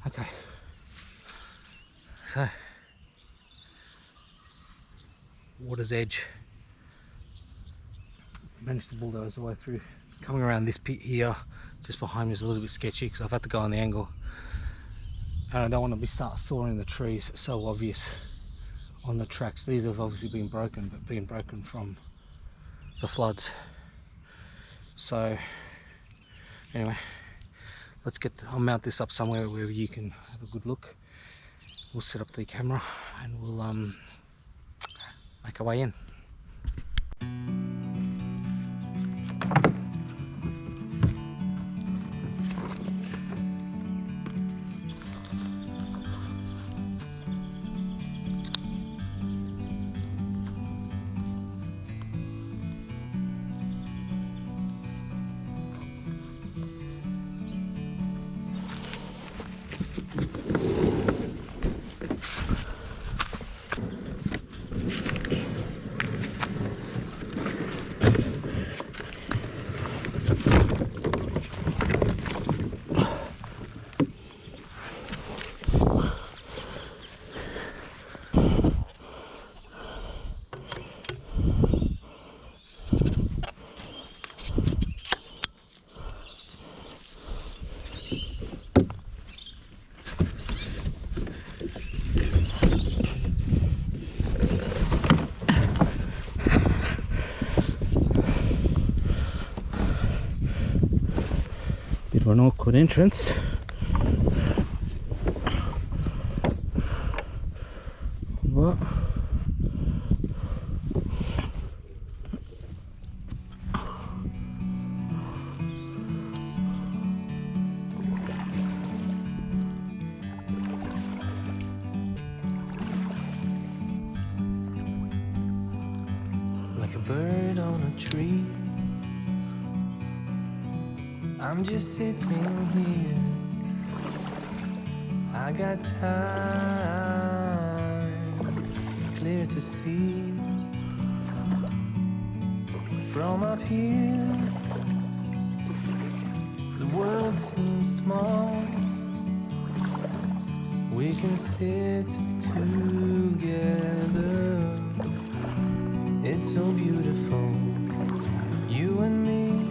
Okay, so water's edge. Managed to bulldoze the way through. Coming around this pit here, just behind me, is a little bit sketchy because I've had to go on the angle, and I don't want to start sawing the trees. It's so obvious on the tracks. These have obviously been broken, but being broken from the floods. So anyway, I'll mount this up somewhere where you can have a good look. We'll set up the camera and we'll make our way in. Bit of an awkward entrance. But like a bird on a tree, I'm just sitting here. I got time, it's clear to see. From up here, the world seems small. We can sit together. It's so beautiful, you and me.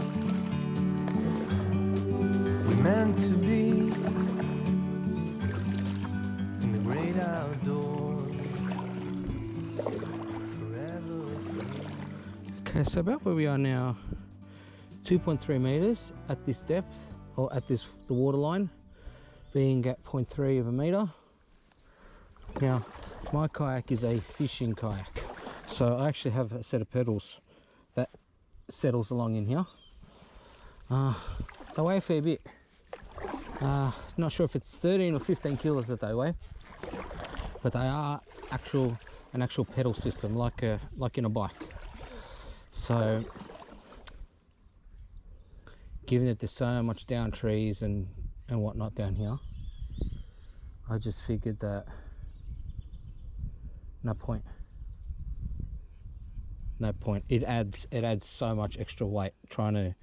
We're meant to be in the great outdoors, forever free. okay, so about where we are now, 2.3 meters at this depth, or at the water line, being at 0.3 of a meter. Now, my kayak is a fishing kayak, so I actually have a set of pedals that settles along in here. They weigh a fair bit. Not sure if it's 13 or 15 kilos that they weigh, but they are an actual pedal system, like in a bike. So given that there's so much down trees and whatnot down here, I just figured that no point. It adds so much extra weight trying to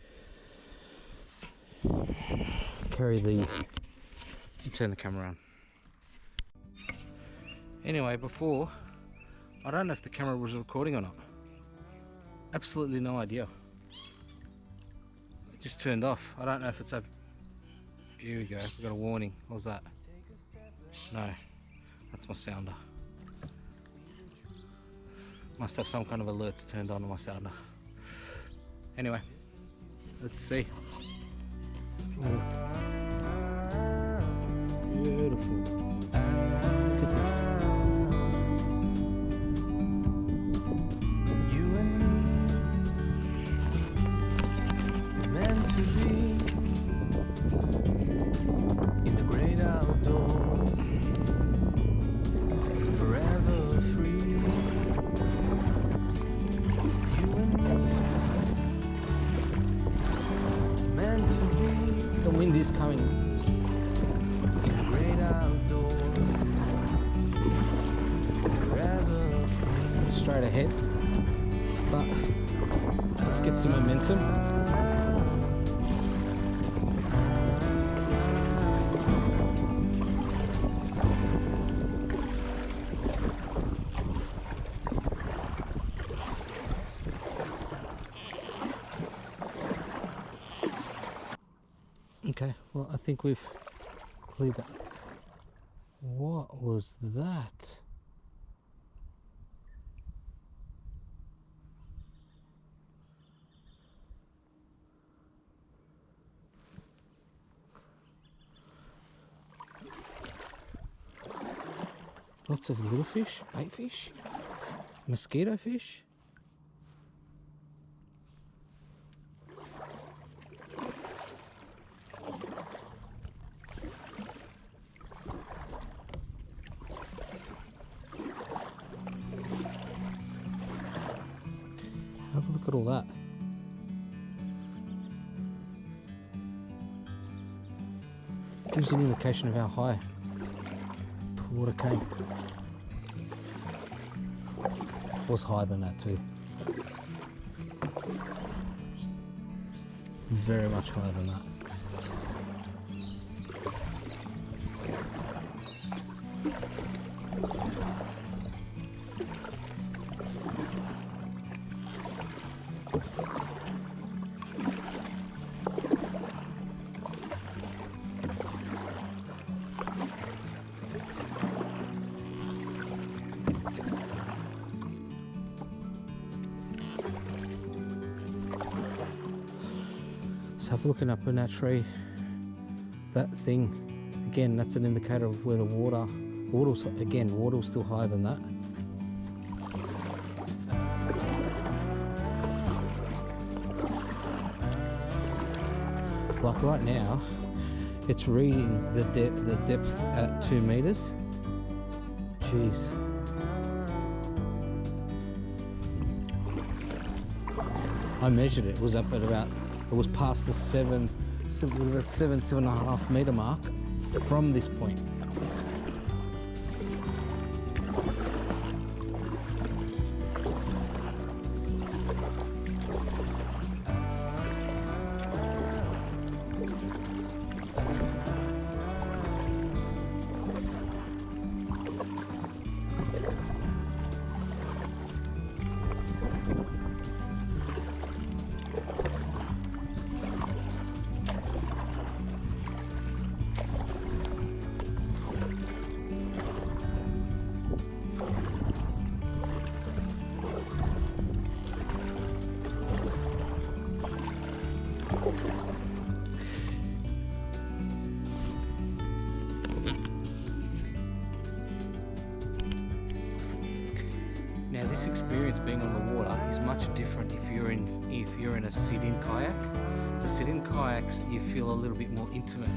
carry the. Turn the camera on. Anyway, before, I don't know if the camera was recording or not. Absolutely no idea. It just turned off. I don't know if it's over. Here we go. We got a warning. What was that? No, that's my sounder. Must have some kind of alerts turned on my sounder. Anyway, let's see. Oh. Beautiful. Look at this. You and me, we're meant to be in the great outdoors, forever free. You and me, meant to be The wind is coming. in the great outdoors, forever free. Straight ahead, but let's get some momentum. Okay, well, I think we've cleared that. What was that? Lots of little fish, bait fish, mosquito fish. Have a look at all that. Gives you an indication of how high the water came. Was higher than that too. Very much higher than that. So have a looking up in that tree, that thing, again, that's an indicator of where the water was still higher than that. Like right now, it's reading the depth at 2 meters. Jeez. I measured it, it was up at about, it was past the 7.5 meter mark from this point. Now this experience being on the water is much different if you're in a sit-in kayak. The sit-in kayaks, you feel a little bit more intimate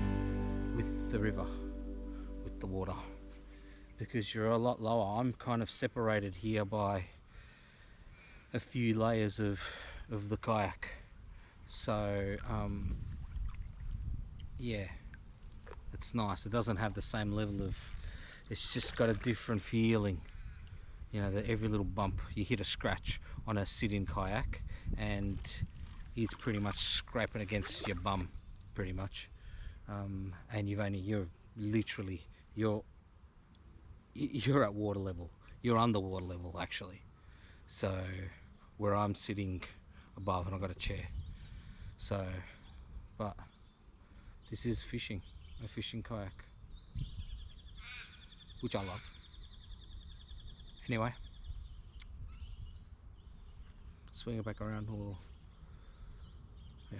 with the river, with the water, because you're a lot lower. I'm kind of separated here by a few layers of the kayak. So yeah, it's nice. It doesn't have the same level of, it's just got a different feeling. You know, that every little bump you hit a scratch on a sit-in kayak and it's pretty much scraping against your bum, pretty much. And you're literally at water level. You're underwater level actually. So where I'm sitting above and I've got a chair. So, but this is fishing, a fishing kayak, which I love. Anyway, swing it back around, or yeah.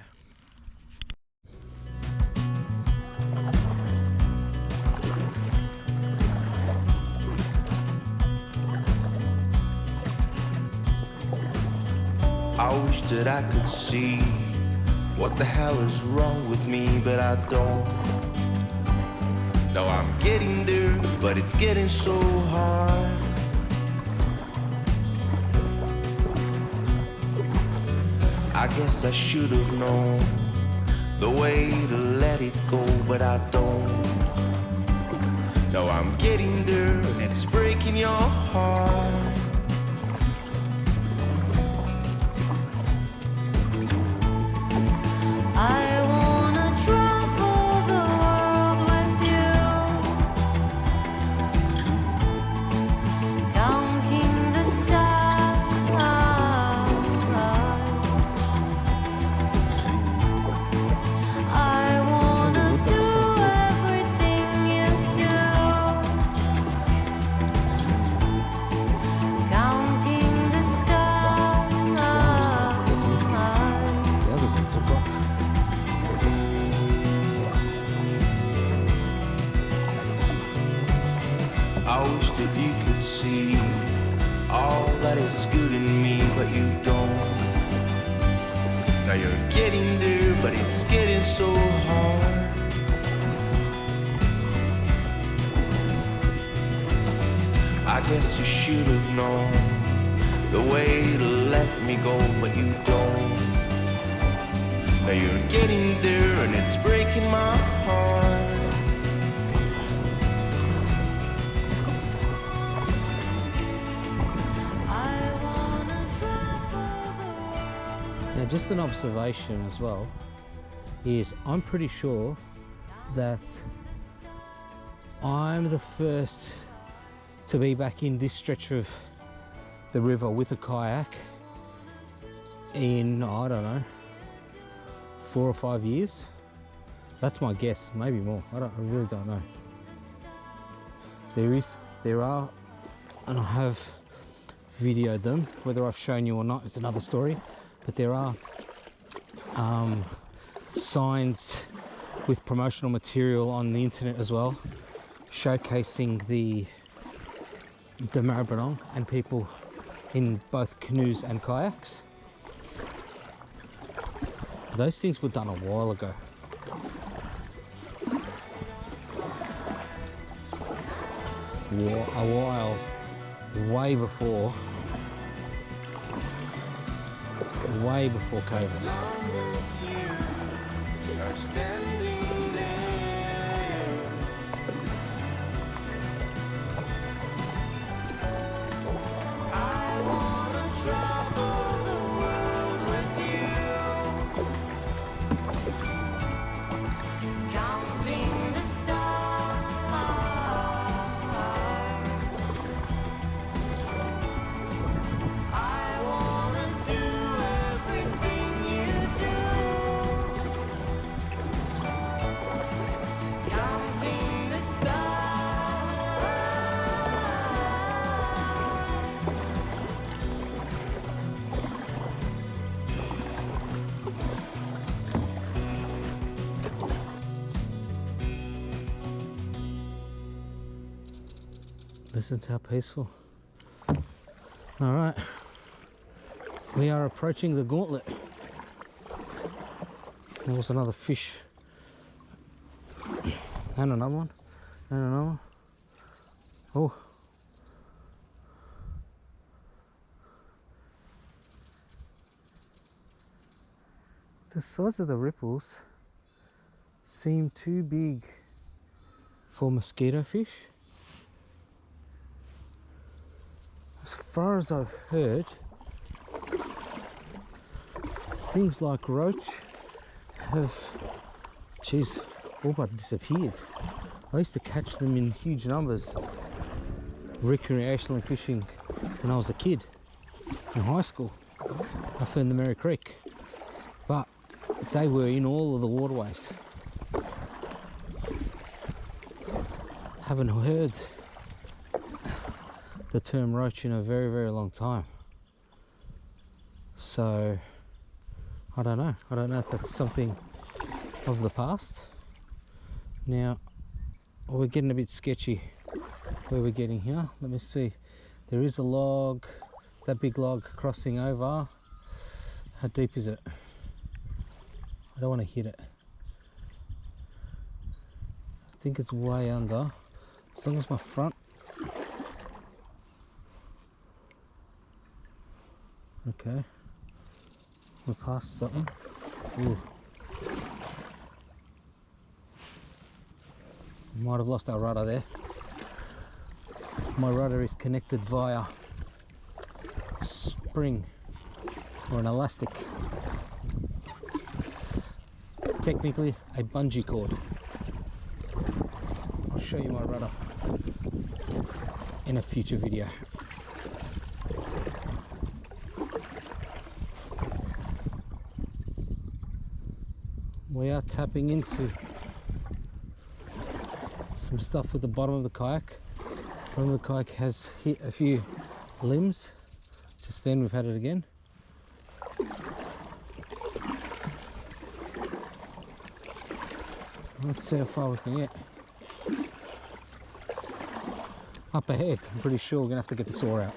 I wish that I could see what the hell is wrong with me, but I don't. No, I'm getting there, but it's getting so hard. I guess I should have known the way to let it go, but I don't. No, I'm getting there and it's breaking your heart. I wanna travel the world with you, counting the stars. I wanna I wish that you could see all that is good in me, but you don't. Now you're getting there, but it's getting so hard. I guess you should have known the way to let me go, but you don't. Now you're getting there and it's breaking my heart. I wanna travel the world. Now, just an observation as well is I'm pretty sure that I'm the first to be back in this stretch of the river with a kayak in, I don't know, 4 or 5 years. That's my guess, maybe more. I really don't know. There are, and I have videoed them. Whether I've shown you or not is another story. But there are signs with promotional material on the internet as well, showcasing the Maribyrnong and people in both canoes and kayaks. Those things were done a while ago. A while, way before COVID. Listen to how peaceful. All right, we are approaching the gauntlet. There was another fish. And another one. And another one. Oh. The size of the ripples seem too big for mosquito fish. As far as I've heard, things like roach have, geez, all but disappeared. I used to catch them in huge numbers recreationally fishing when I was a kid in high school up in the Murky Creek, but they were in all of the waterways. Haven't heard the term roach in a very, very long time. So I don't know if that's something of the past. Now we're getting a bit sketchy where we're getting here. Let me see, there is a log, that big log crossing over. How deep is it? I don't want to hit it. I think it's way under, as long as my front. Okay, we're past something. Ooh. Might have lost our rudder there. My rudder is connected via a spring or an elastic. Technically a bungee cord. I'll show you my rudder in a future video. We are tapping into some stuff with the bottom of the kayak. The bottom of the kayak has hit a few limbs. Just then we've had it again. Let's see how far we can get. up ahead. I'm pretty sure we're gonna have to get the saw out.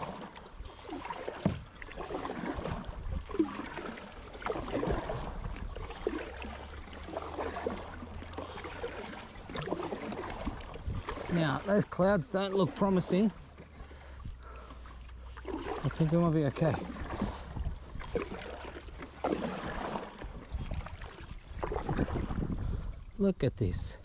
Now, those clouds don't look promising. I think we might be okay. Look at this.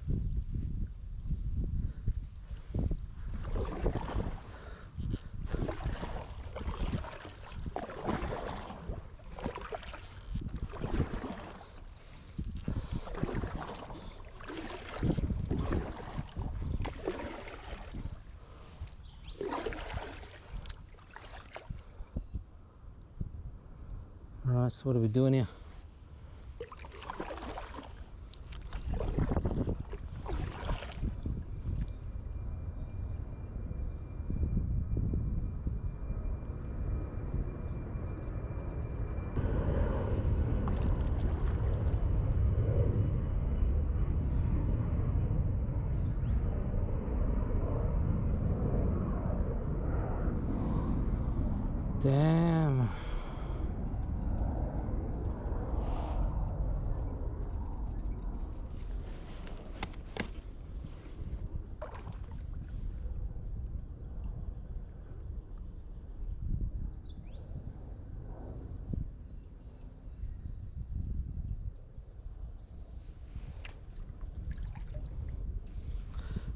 Alright, so what are we doing here? Damn.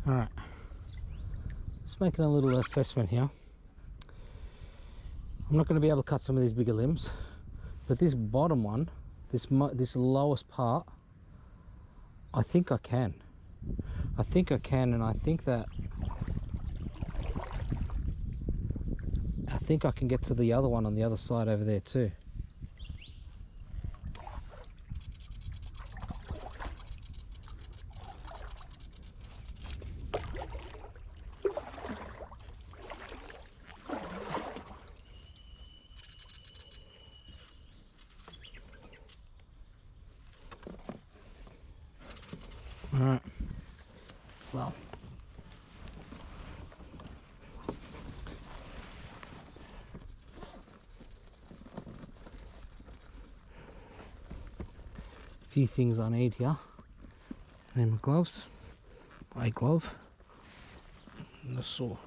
All right, just making a little assessment here. I'm not going to be able to cut some of these bigger limbs, but this bottom one, this lowest part, I think I can. I think I can, and I think I can get to the other one on the other side over there too. Alright, well, a few things I need here. And my gloves, a glove, and the saw.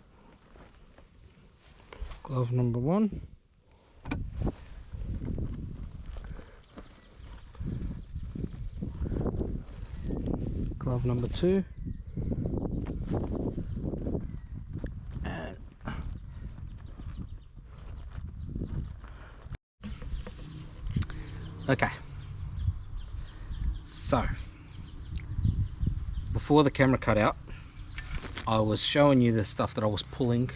Glove number 1. Glove number 2, and okay, so before the camera cut out, I was showing you the stuff that I was pulling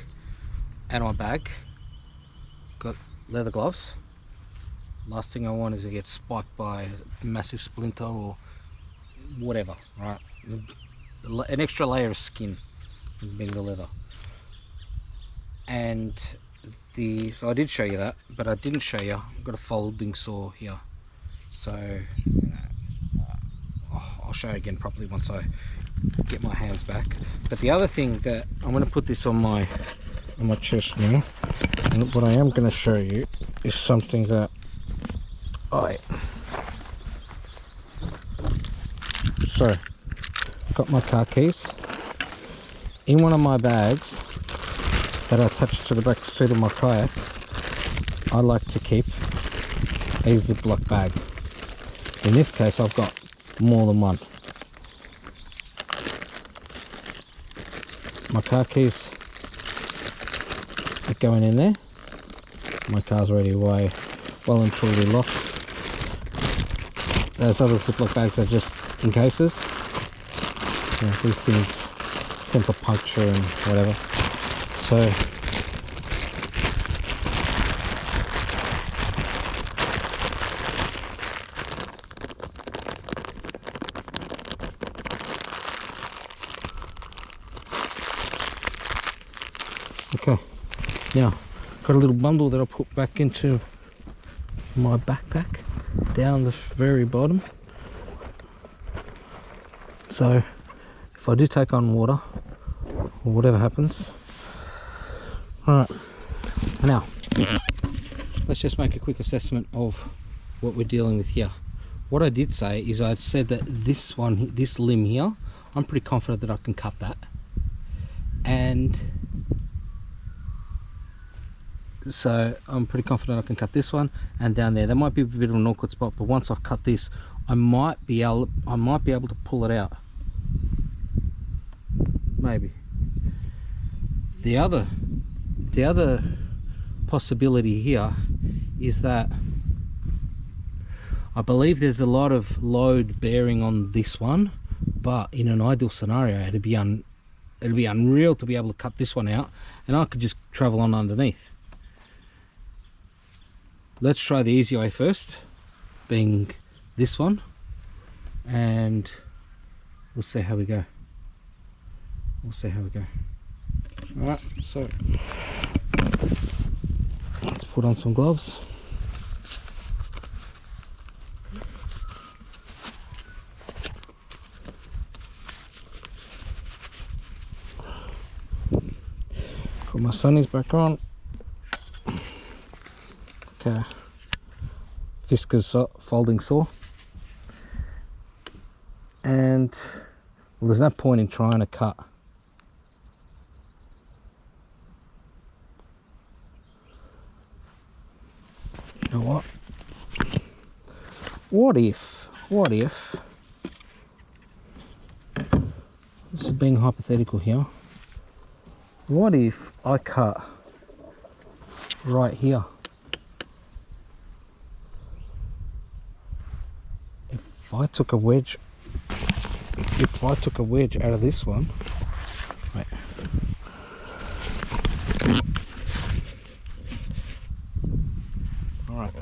out of my bag. Got leather gloves. Last thing I want is to get spiked by a massive splinter or whatever, right? An extra layer of skin being the leather. And so I did show you that, but I didn't show you, I've got a folding saw here, so I'll show you again properly once I get my hands back. But the other thing that I'm going to put this on my chest now, and what I am going to show you is something that so got my car keys in one of my bags that I attached to the back seat of my kayak. I like to keep a Ziploc bag. In this case, I've got more than one. My car keys are going in there. My car's already well and truly locked. Those other Ziploc bags are just in cases. You know, these things tend to puncture and whatever. So okay, now got a little bundle that I put back into my backpack down the very bottom. So if I do take on water or whatever happens, Alright, now let's just make a quick assessment of what we're dealing with here. What I did say is I said that this limb here, I'm pretty confident that I can cut that. And so I'm pretty confident I can cut this one and down there. There might be a bit of an awkward spot, but once I've cut this, I might be able to pull it out. Maybe. The other possibility here is that I believe there's a lot of load bearing on this one, but in an ideal scenario it'd be unreal to be able to cut this one out and I could just travel on underneath. Let's try the easy way first, being this one, and we'll see how we go. Alright, so let's put on some gloves. Put my sunnies back on. Okay, Fisker's folding saw, and well, there's no point in trying to cut. You know what? What if? This is being hypothetical here. What if I cut right here? If I took a wedge out of this one, right. Alright,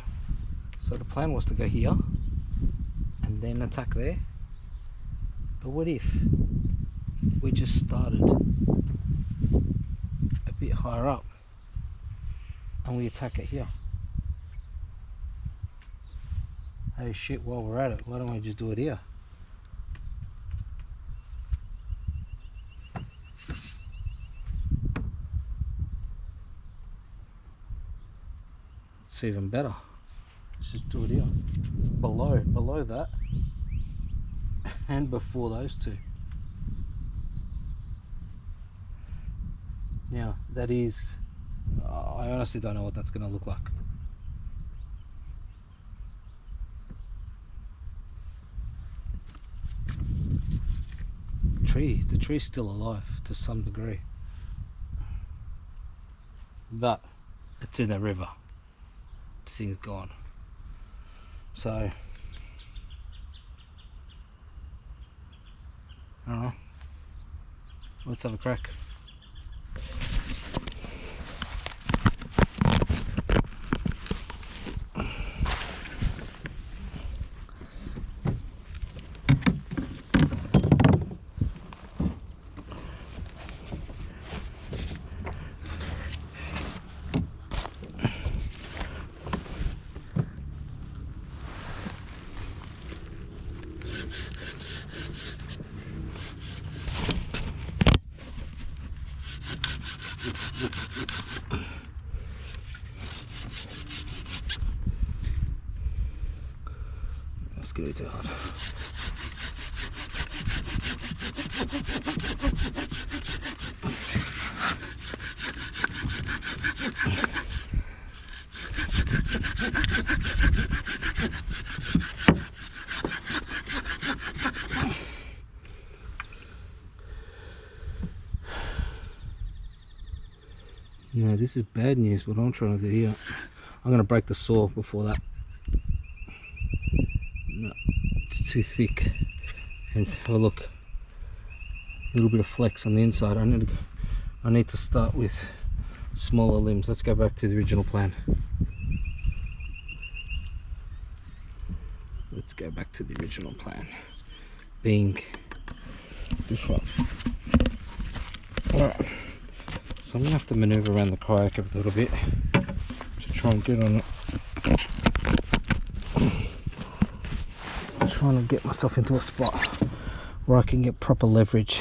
so the plan was to go here and then attack there, but what if we just started a bit higher up and we attack it here? Oh shit, while we're at it, why don't we just do it here? It's even better. Let's just do it here. Below that and before those two. Now that is, I honestly don't know what that's going to look like. The tree's still alive to some degree, but it's in the river. This thing's gone. So I don't know. Let's have a crack. Let's get it too hard. No, this is bad news, what I'm trying to do here. I'm going to break the saw before that. No, it's too thick. And have a look. A little bit of flex on the inside. I need to start with smaller limbs. Let's go back to the original plan. Let's go back to the original plan. Being this one. Alright. So I'm going to have to maneuver around the kayak a little bit to try and get on it. I'm trying to get myself into a spot where I can get proper leverage.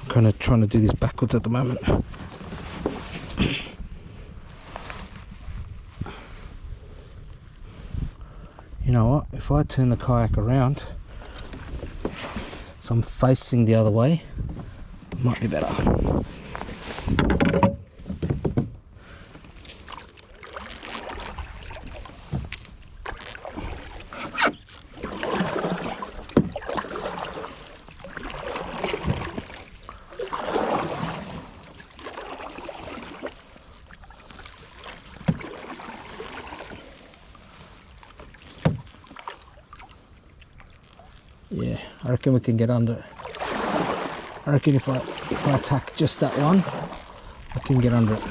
I'm kind of trying to do this backwards at the moment. if I turn the kayak around so I'm facing the other way, it might be better. Yeah, I reckon we can get under it. I reckon if I attack just that one, I can get under it.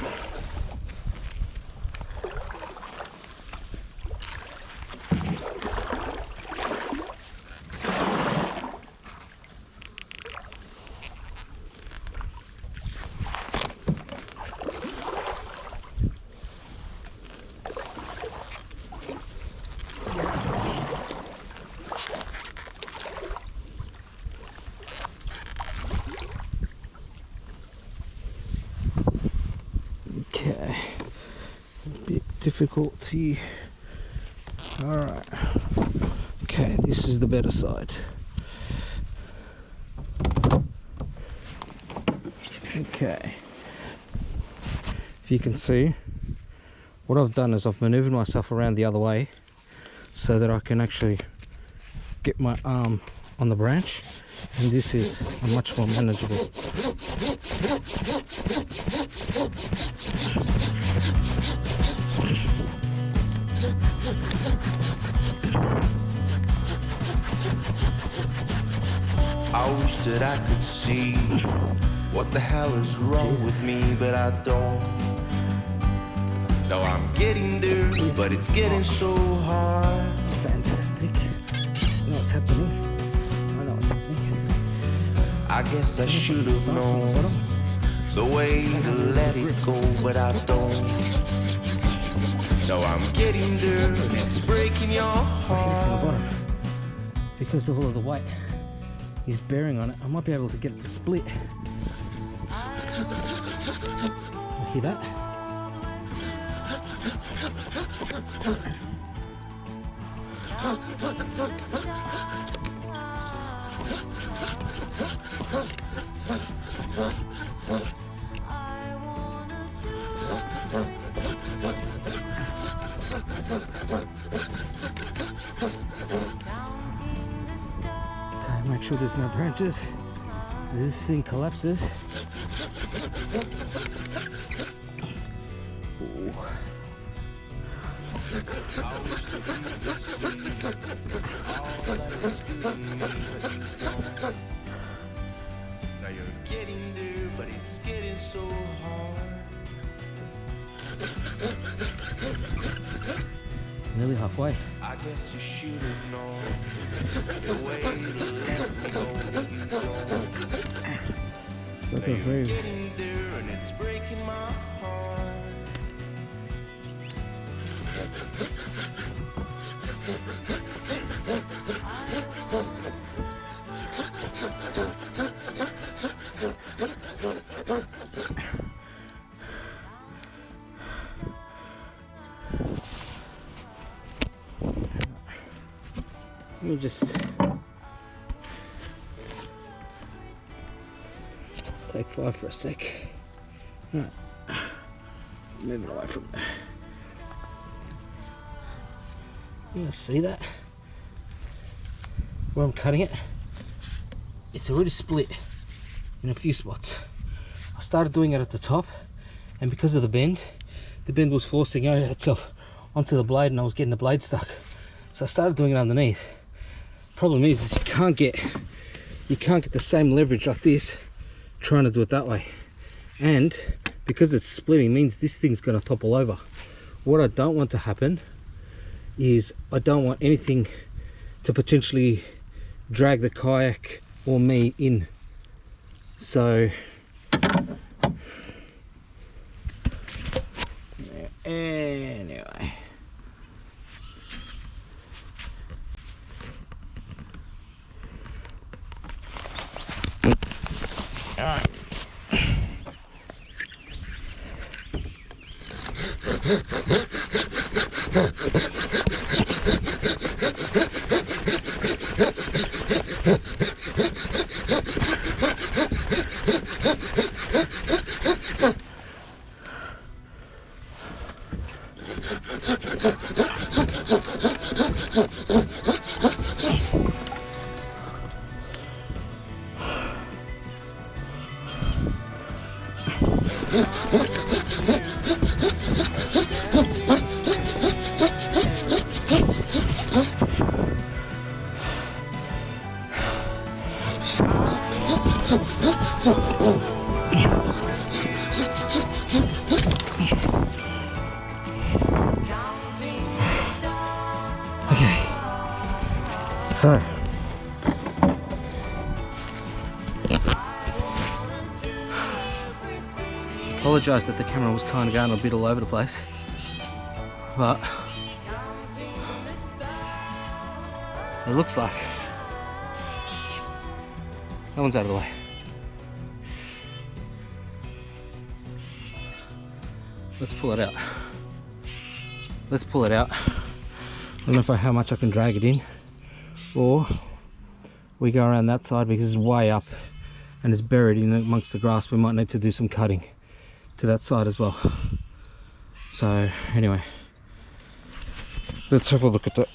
Okay, bit difficulty. All right. Okay, this is the better side. Okay. If you can see, what I've done is I've maneuvered myself around the other way so that I can actually get my arm on the branch, and this is a much more manageable. I wish that I could see what the hell is wrong with me, but I don't. No, I'm getting there, but it's getting so hard. Fantastic. I know what's happening. I know what's happening. I guess I should have known the way to let it go, but I don't. No, I'm getting there, and it's breaking your heart. Because of all of the weight is bearing on it, I might be able to get it to split. Hear that? Okay, make sure there's no branches. This thing collapses. Ooh. Now you're getting there, but it's getting so hard. Nearly halfway. I guess you should have known the way to let me go, but you don't. Now you're getting there, and it's breaking my heart. Let me just take 5 for a sec. Right. Moving away from there. You can see that where I'm cutting it, it's already split in a few spots. I started doing it at the top, and because of the bend was forcing itself onto the blade, and I was getting the blade stuck. So I started doing it underneath. Problem is you can't get the same leverage like this trying to do it that way, and because it's splitting means this thing's going to topple over. What I don't want to happen is I don't want anything to potentially drag the kayak or me in. So anyway, all right. Okay, so apologise that the camera was kind of going a bit all over the place, but it looks like that one's out of the way. Let's pull it out. Let's pull it out. I don't know how much I can drag it in, or we go around that side because it's way up and it's buried in amongst the grass. We might need to do some cutting to that side as well. So anyway, let's have a look at that.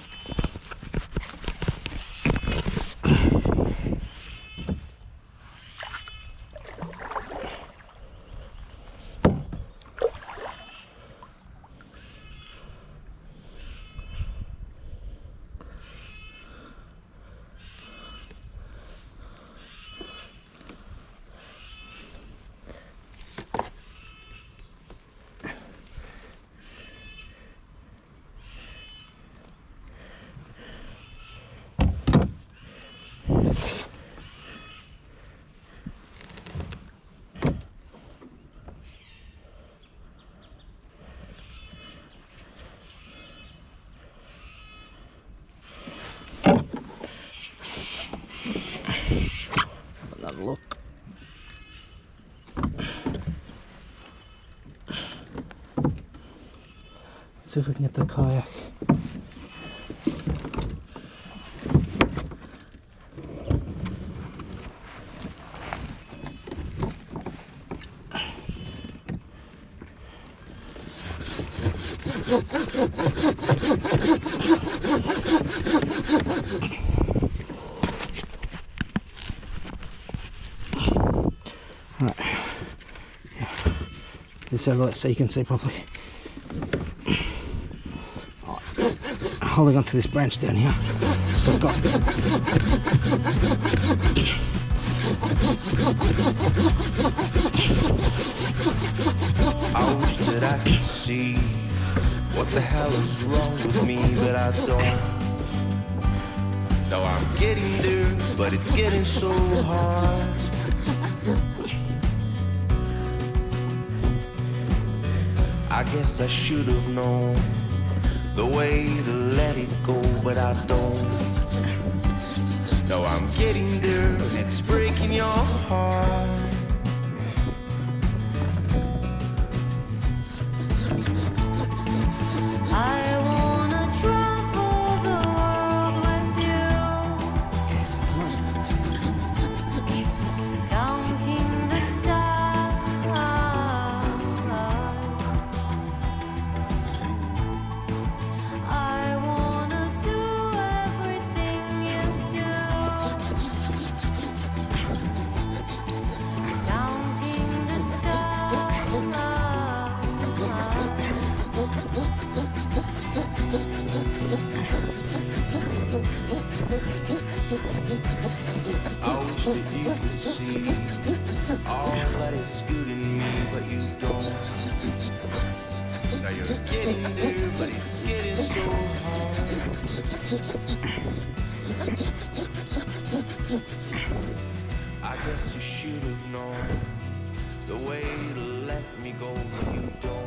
Another look. See if we can get the kayak. Right, yeah. This over so you can see properly. Holding onto this branch down here, so I've got I wish that I could see what the hell is wrong with me, but I don't. No, I'm getting there, but it's getting so hard. I guess I should have known the way to let it go, but I don't. No, I'm getting there, and it's breaking your heart. I wanna travel the world with you, counting the stars. I wanna do everything you do, counting the stars. I wish that you could see all that is good in me, but you don't. Now you're getting there, but it's getting so hard. I guess you should have known the way to let me go, but you don't.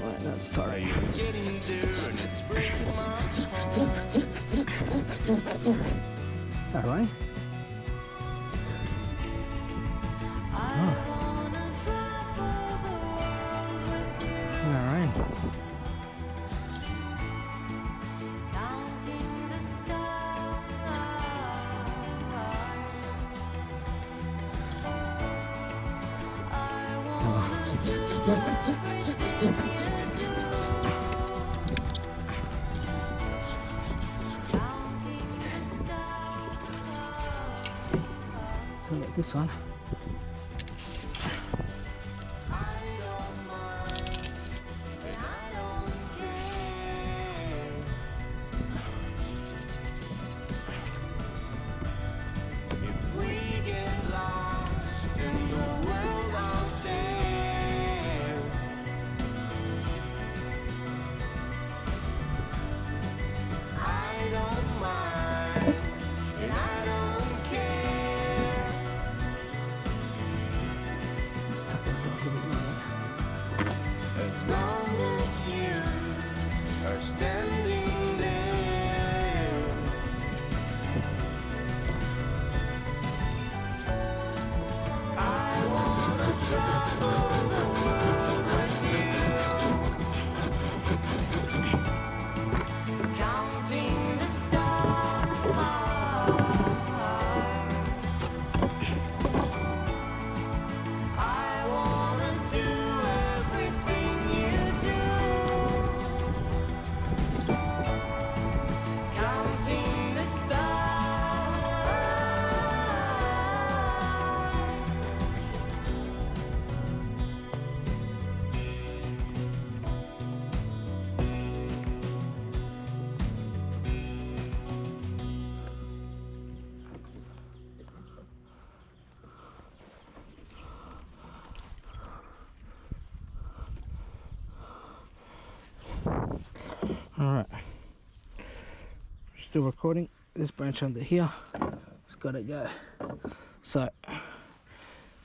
right, that's Now tight. you're getting there, and it's breaking my heart. All right. I wanna travel the world with you, All right. counting the stars. I wanna do everything you do, counting the stars. So this one. travel the world with you, counting the stars. I wanna do everything you do, counting the stars. Alright, still recording. This branch under here, it's got to go. So,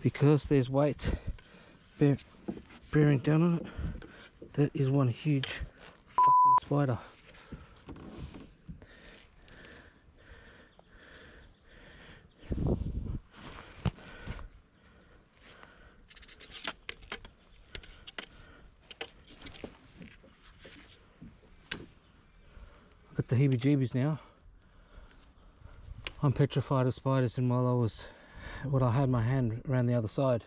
because there's weight bearing down on it, that is one huge fucking spider. Got the heebie-jeebies now. I'm petrified of spiders, and while I had my hand around the other side,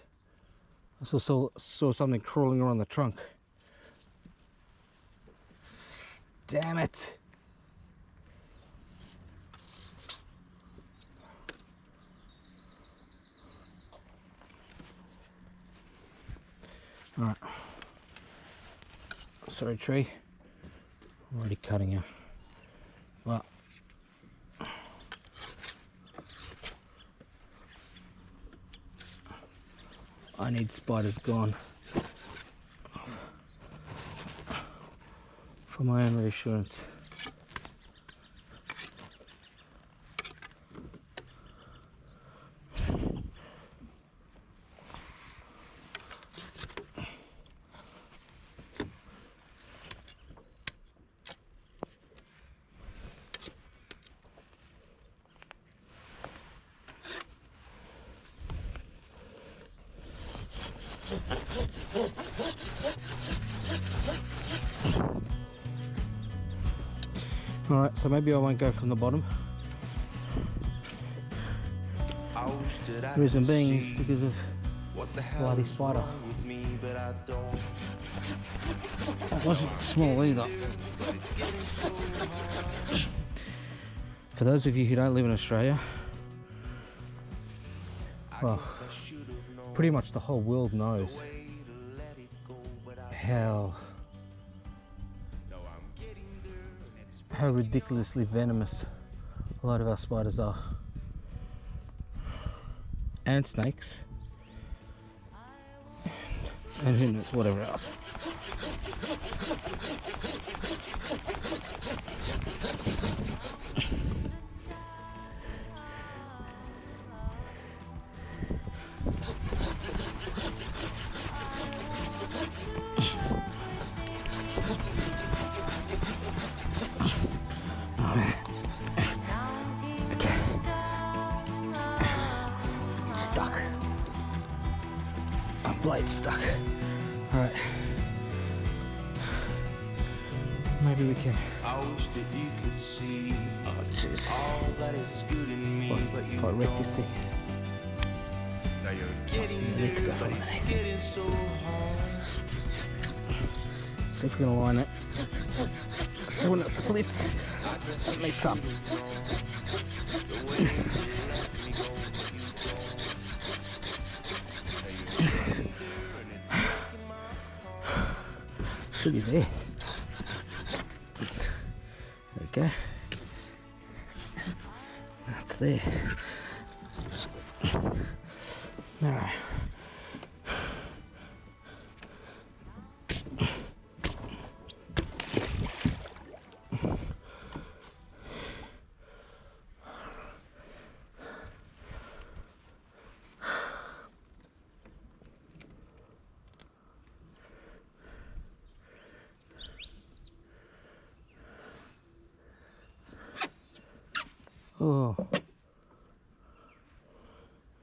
I saw something crawling around the trunk. Damn it! Alright. Sorry, tree. I'm already cutting you. Well, I need spiders gone for my own reassurance. Alright, so maybe I won't go from the bottom. The reason being is because of bloody spider. It wasn't small either. For those of you who don't live in Australia, well, pretty much the whole world knows how ridiculously venomous a lot of our spiders are, and snakes, and who knows whatever else. Blade stuck. Alright. Maybe we can. I wish that you could see Oh jeez. all that is good in me, but you If I wreck this don't. thing. Now you're getting Need to go there, from but it's underneath. getting so hard. See if we can align it. So when it splits, it meets up. Should be there. Okay. That's there. Alright. Oh, you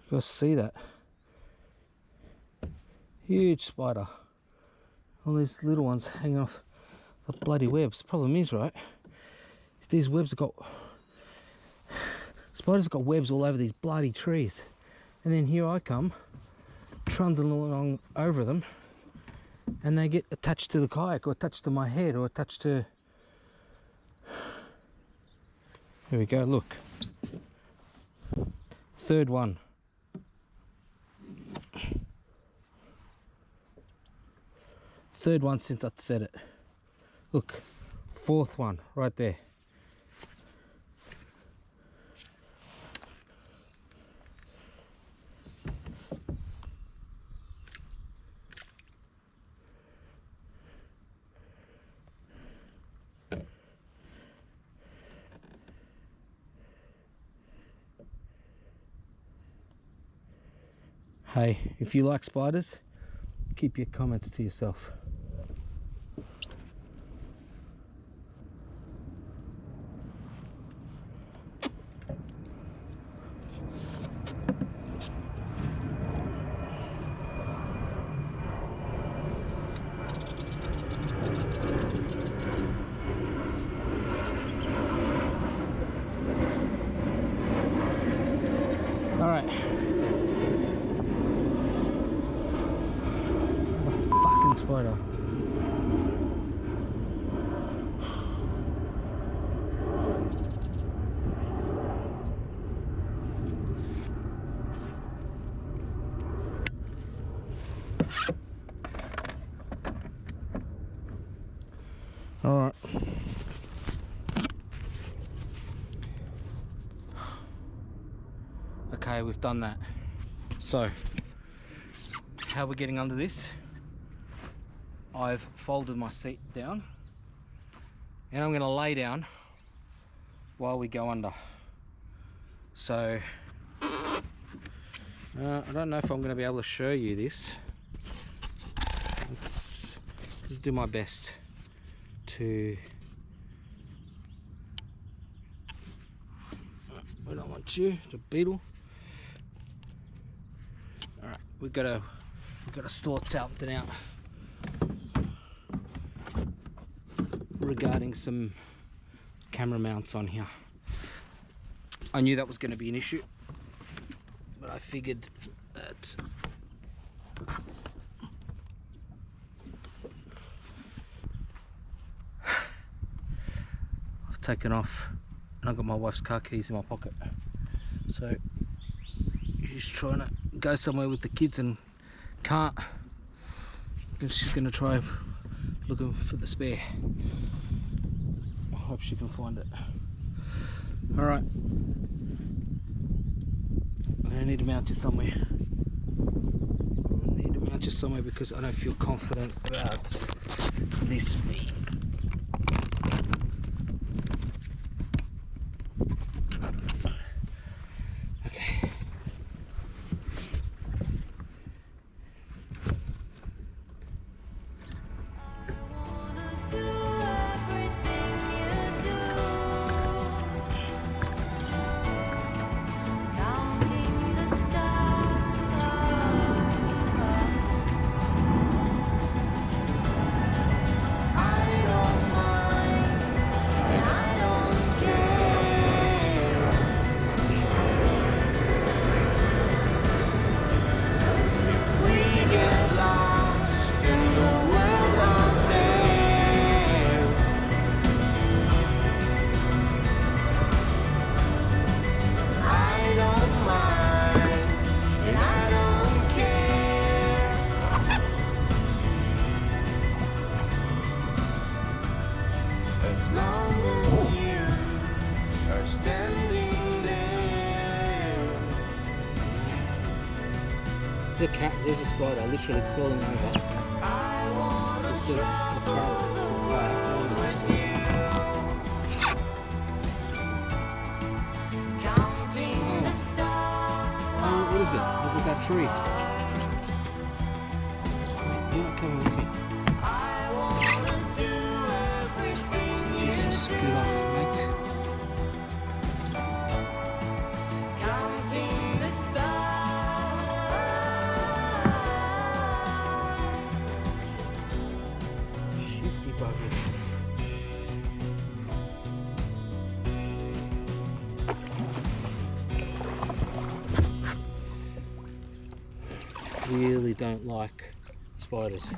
guys see that? Huge spider. All these little ones hanging off the bloody webs. Problem is, right, is these webs have got... Spiders have got webs all over these bloody trees. And then here I come, trundling along over them, and they get attached to the kayak, or attached to my head, or attached to... Here we go, look. Third one. Third one since I said it. Look, fourth one right there. Hey, if you like spiders, keep your comments to yourself. All right. Spider. All right. Okay, we've done that. So, how are we getting under this? I've folded my seat down and I'm going to lay down while we go under. So I don't know if I'm going to be able to show you this. Let's do my best to... We don't want you, it's a beetle. Alright, we've got to sort something out regarding some camera mounts on here. I knew that was going to be an issue, but I figured that I've taken off and I've got my wife's car keys in my pocket, so she's trying to go somewhere with the kids and can't, and she's going to try looking for the spare. I hope she can find it. Alright, I need to mount you somewhere. I need to mount you somewhere because I don't feel confident about this being. Okay. There's a cat, there's a spider literally crawling over. Just the what is it? Was it that tree? Wait, you're not coming with me. Scoot off, mate. really don't like spiders.